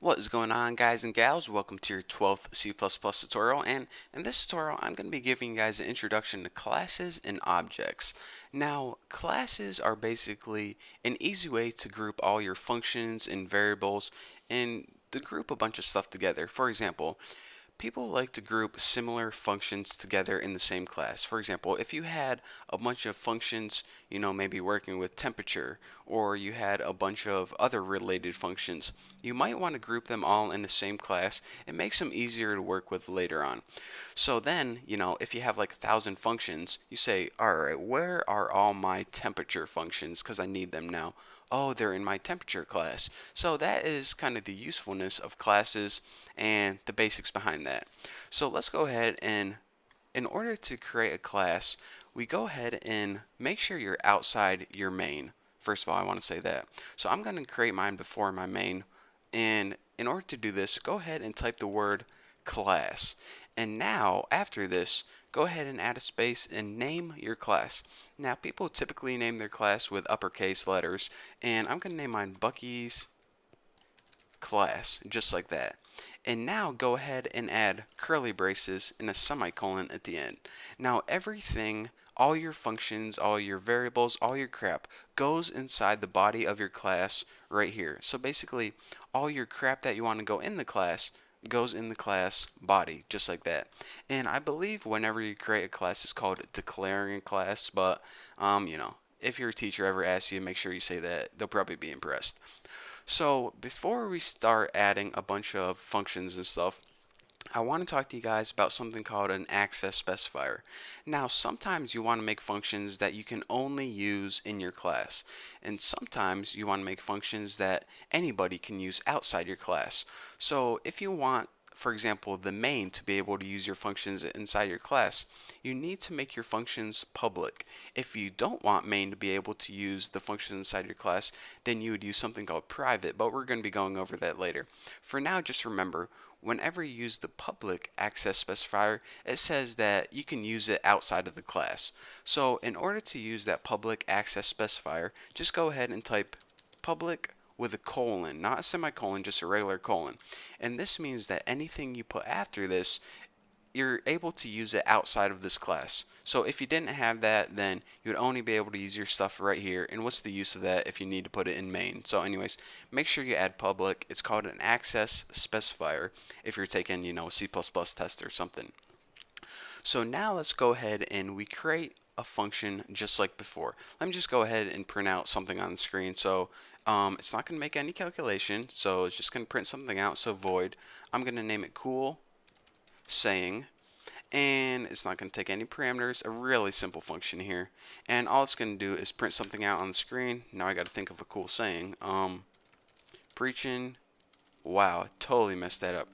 What is going on, guys and gals? Welcome to your 12th C++ tutorial, and in this tutorial I'm going to be giving you guys an introduction to classes and objects. Now, classes are basically an easy way to group all your functions and variables and to group a bunch of stuff together. For example, people like to group similar functions together in the same class. For example, if you had a bunch of functions, maybe working with temperature, or you had a bunch of other related functions, you might want to group them all in the same class. It makes them easier to work with later on. So then, if you have like 1,000 functions, you say, all right, where are all my temperature functions? Because I need them now. Oh, they're in my temperature class. So that is kind of the usefulness of classes and the basics behind that. So let's go ahead and in order to create a class, we go ahead and make sure you're outside your main. First of all, I want to say that. So I'm going to create mine before my main. And in order to do this, go ahead and type the word class. And now, after this, go ahead and add a space and name your class. Now, people typically name their class with uppercase letters, and I'm going to name mine Bucky's class, just like that. And now go ahead and add curly braces and a semicolon at the end. Now everything, all your functions, all your variables, all your crap goes inside the body of your class right here. So basically, all your crap that you want to go in the class goes in the class body, just like that. And I believe whenever you create a class, it's called declaring a class, but if your teacher ever asks you, make sure you say that. They'll probably be impressed. So before we start adding a bunch of functions and stuff, I want to talk to you guys about something called an access specifier. Now, sometimes you want to make functions that you can only use in your class, and sometimes you want to make functions that anybody can use outside your class. So if you want, for example, the main to be able to use your functions inside your class, you need to make your functions public. If you don't want main to be able to use the functions inside your class, then you would use something called private, but we're going to be going over that later. For now, just remember, whenever you use the public access specifier, it says that you can use it outside of the class. So in order to use that public access specifier, just go ahead and type public with a colon, not a semicolon, just a regular colon. And this means that anything you put after this, you're able to use it outside of this class. So if you didn't have that, then you would only be able to use your stuff right here. And what's the use of that if you need to put it in main? So anyways, make sure you add public. It's called an access specifier if you're taking, C++ test or something. So now let's go ahead and we create a function just like before. Let me just go ahead and print out something on the screen. So it's not going to make any calculation, so it's just going to print something out. So void. I'm going to name it cool saying, and it's not going to take any parameters. A really simple function here, and all it's going to do is print something out on the screen. Now I got to think of a cool saying. Preaching. Wow, totally messed that up.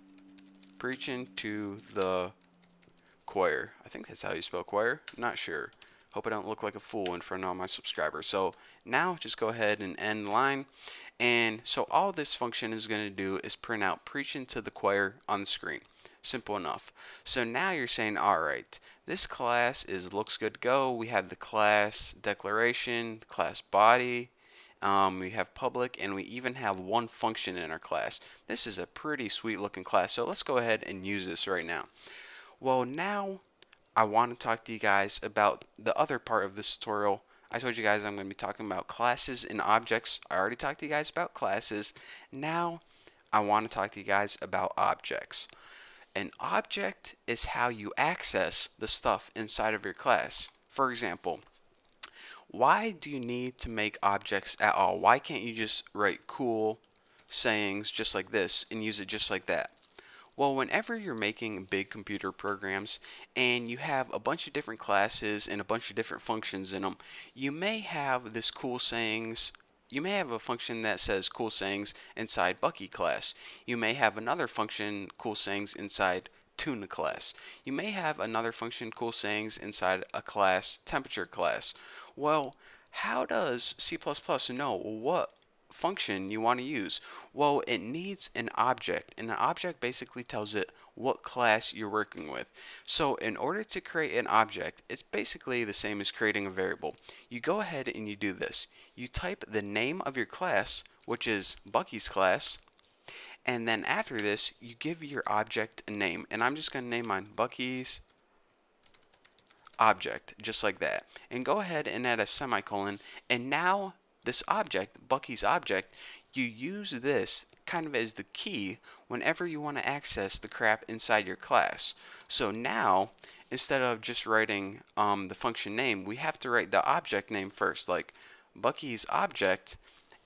Preaching to the choir. I think that's how you spell choir. Not sure. Hope I don't look like a fool in front of all my subscribers. So now just go ahead and end line. And so all this function is going to do is print out preaching to the choir on the screen. Simple enough. So now you're saying, all right, this class looks good to go. We have the class declaration, class body, we have public, and we even have one function in our class. This is a pretty sweet looking class. So let's go ahead and use this right now. Well, now I want to talk to you guys about the other part of this tutorial. I told you guys I'm going to be talking about classes and objects. I already talked to you guys about classes. Now I want to talk to you guys about objects. An object is how you access the stuff inside of your class. For example, why do you need to make objects at all? Why can't you just write cool sayings just like this and use it just like that? Well, whenever you're making big computer programs and you have a bunch of different classes and a bunch of different functions in them, you may have this cool sayings. You may have a function that says cool sayings inside Bucky class. You may have another function cool sayings inside Tuna class. You may have another function cool sayings inside a class temperature class. Well, how does C++ know what function you want to use? Well, it needs an object, and an object basically tells it what class you're working with. So in order to create an object, it's basically the same as creating a variable. You go ahead and you do this. You type the name of your class, which is Bucky's class, And then after this, you give your object a name. And I'm just going to name mine Bucky's object, just like that. And go ahead and add a semicolon. And now this object, Bucky's object, you use this kind of as the key whenever you want to access the crap inside your class. So now, instead of just writing the function name, we have to write the object name first, like Bucky's object.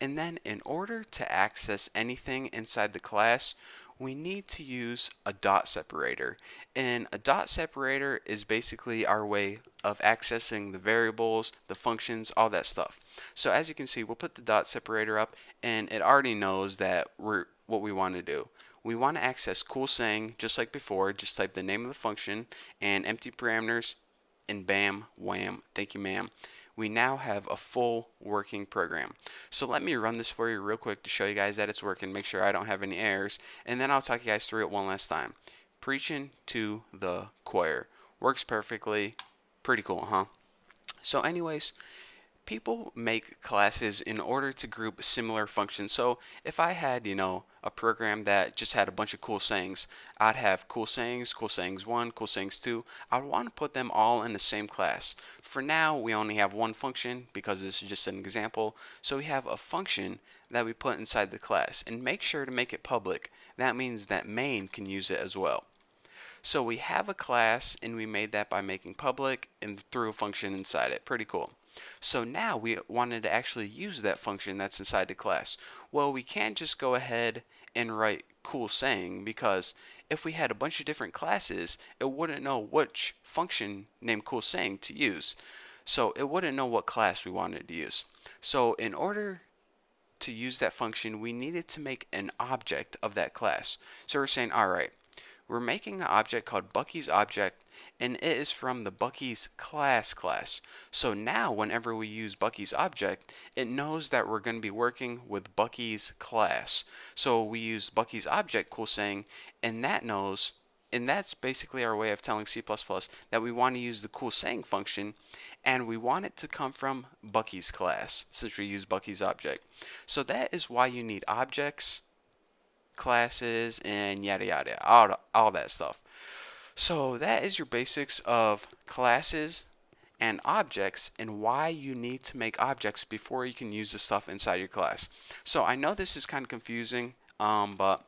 And then in order to access anything inside the class, we need to use a dot separator. And a dot separator is basically our way of accessing the variables, the functions, all that stuff. So as you can see, we'll put the dot separator up, and it already knows that we're what we want to do. We want to access CoolSang just like before. Just type the name of the function and empty parameters, and bam, wham, thank you ma'am. We now have a full working program. So let me run this for you real quick to show you guys that it's working, make sure I don't have any errors, and then I'll talk you guys through it one last time. Preaching to the choir. Works perfectly. Pretty cool, huh? So anyways, people make classes in order to group similar functions. So if I had, a program that just had a bunch of cool sayings, I'd have cool sayings 1, cool sayings 2. I'd want to put them all in the same class. For now, we only have one function because this is just an example. So we have a function that we put inside the class, and make sure to make it public. That means that main can use it as well. So we have a class, and we made that by making public and threw a function inside it. Pretty cool. So now we wanted to actually use that function that's inside the class. Well, we can't just go ahead and write CoolSang, because if we had a bunch of different classes, it wouldn't know which function named CoolSang to use. So it wouldn't know what class we wanted to use. So in order to use that function, we needed to make an object of that class. So we're saying, alright, we're making an object called Bucky's object, and it is from the Bucky's class. So now whenever we use Bucky's object, it knows that we're going to be working with Bucky's class. So we use Bucky's object CoolSang, and that knows, and that's basically our way of telling C++ that we want to use the CoolSang function, and we want it to come from Bucky's class since we use Bucky's object. So that is why you need objects, classes, and yada yada, all that stuff. So that is your basics of classes and objects, and why you need to make objects before you can use the stuff inside your class. So I know this is kind of confusing, but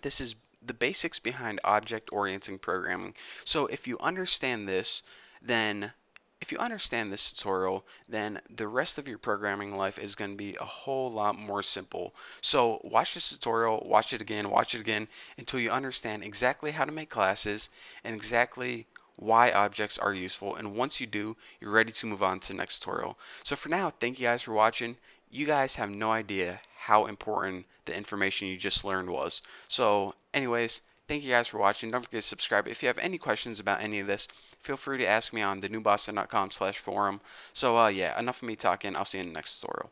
this is the basics behind object-oriented programming. So if you understand this, then if you understand this tutorial, then the rest of your programming life is going to be a whole lot more simple. So watch this tutorial, watch it again until you understand exactly how to make classes and exactly why objects are useful. And once you do, you're ready to move on to the next tutorial. So for now, thank you guys for watching. You guys have no idea how important the information you just learned was. So anyways, thank you guys for watching. Don't forget to subscribe. If you have any questions about any of this, feel free to ask me on thenewboston.com/forum. So yeah, enough of me talking. I'll see you in the next tutorial.